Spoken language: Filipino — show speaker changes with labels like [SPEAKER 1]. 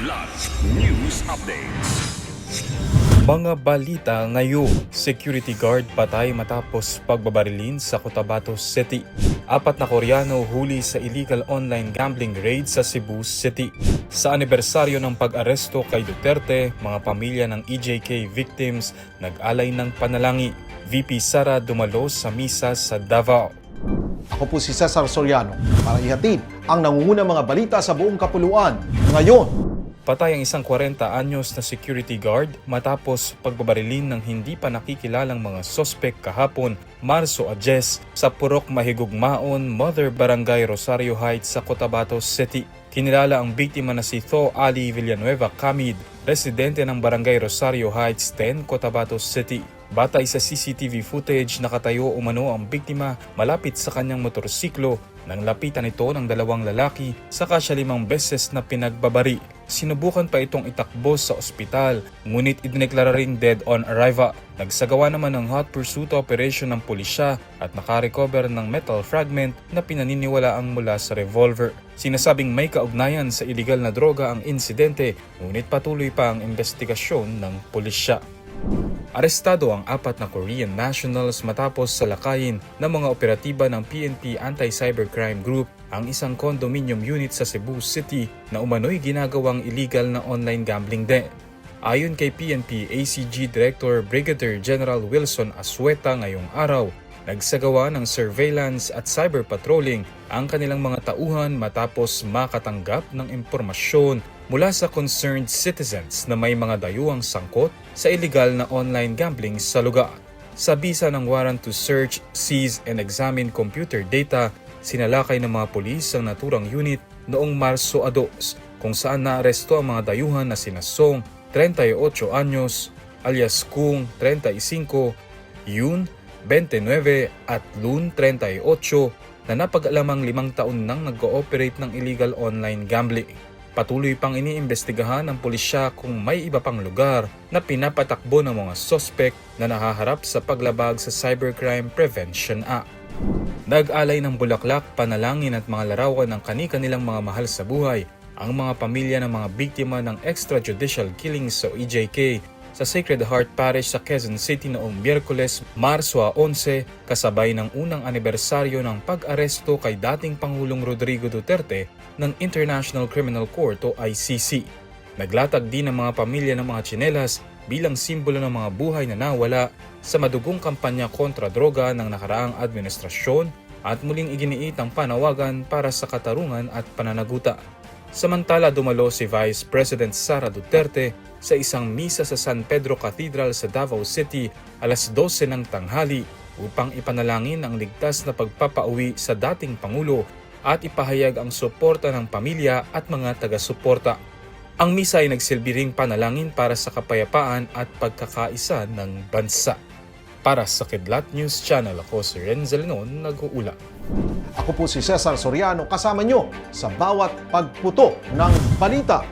[SPEAKER 1] Kidlat News Updates.
[SPEAKER 2] Mga balita ngayon, security guard patay matapos pagbabarilin sa Cotabato City. 4 na Koreano huli sa illegal online gambling raid sa Cebu City. Sa anibersaryo ng pag-aresto kay Duterte, mga pamilya ng EJK victims nag-alay ng panalangin. VP Sara dumalo sa misa sa Davao.
[SPEAKER 3] Ako po si Cesar Soriano para ihatid ang nangungunang mga balita sa buong kapuluan ngayon.
[SPEAKER 2] Patay ang isang 40 anyos na security guard matapos pagbabarilin ng hindi pa nakikilalang mga sospek kahapon, Marso 10 sa Purok Mahigugmaon, Mother Barangay Rosario Heights sa Cotabato City. Kinilala ang biktima na si Tho Ali Villanueva Camid, residente ng Barangay Rosario Heights 10, Cotabato City. Batay sa CCTV footage, nakatayo umano ang biktima malapit sa kanyang motorsiklo nang lapitan ito ng 2 lalaki saka siya 5 beses na pinagbabari. Sinubukan pa itong itakbo sa ospital, ngunit idineklara ring dead on arrival. Nagsagawa naman ng hot pursuit operation ng pulisya at nakarecover ng metal fragment na pinaniniwalaang mula sa revolver. Sinasabing may kaugnayan sa iligal na droga ang insidente, ngunit patuloy pa ang investigasyon ng pulisya. Arestado ang 4 na Korean nationals matapos salakayin ng mga operatiba ng PNP Anti-Cybercrime Group ang isang condominium unit sa Cebu City na umano'y ginagawang illegal na online gambling din. Ayon kay PNP ACG Director Brigadier General Wilson Asueta ngayong araw, nagsagawa ng surveillance at cyber patrolling ang kanilang mga tauhan matapos makatanggap ng impormasyon mula sa concerned citizens na may mga dayuhang sangkot sa illegal na online gambling sa lugar. Sa bisa ng warrant to search, seize and examine computer data, sinalakay ng mga pulis ang naturang unit noong Marso 2 kung saan naaresto ang mga dayuhan na sina Song, 38 anyos, alias Kung, 35, Yun, 29 at Lun, 38 na napag-alamang 5 taon nang nag-ooperate ng illegal online gambling. Patuloy pang iniimbestigahan ng pulisya kung may iba pang lugar na pinapatakbo ng mga sospek na nahaharap sa paglabag sa Cybercrime Prevention Act. Nag-alay ng bulaklak, panalangin at mga larawan ng kani-kanilang mga mahal sa buhay ang mga pamilya ng mga biktima ng extrajudicial killings sa EJK sa Sacred Heart Parish sa Quezon City noong Miyerkules, Marso 11, kasabay ng unang anibersaryo ng pag-aresto kay dating Pangulong Rodrigo Duterte ng International Criminal Court o ICC. Naglatag din ang mga pamilya ng mga tsinelas bilang simbolo ng mga buhay na nawala sa madugong kampanya kontra droga ng nakaraang administrasyon at muling iginiit ang panawagan para sa katarungan at pananaguta. Samantala, dumalo si Vice President Sara Duterte sa isang misa sa San Pedro Cathedral sa Davao City alas 12 ng tanghali upang ipanalangin ang ligtas na pagpapauwi sa dating Pangulo at ipahayag ang suporta ng pamilya at mga taga-suporta. Ang misa ay nagsilbi ring panalangin para sa kapayapaan at pagkakaisa ng bansa. Para sa Kidlat News Channel, ako si Renzo Lenon, nag-uula.
[SPEAKER 3] Ako po si Cesar Soriano, kasama nyo sa bawat pagputo ng balita.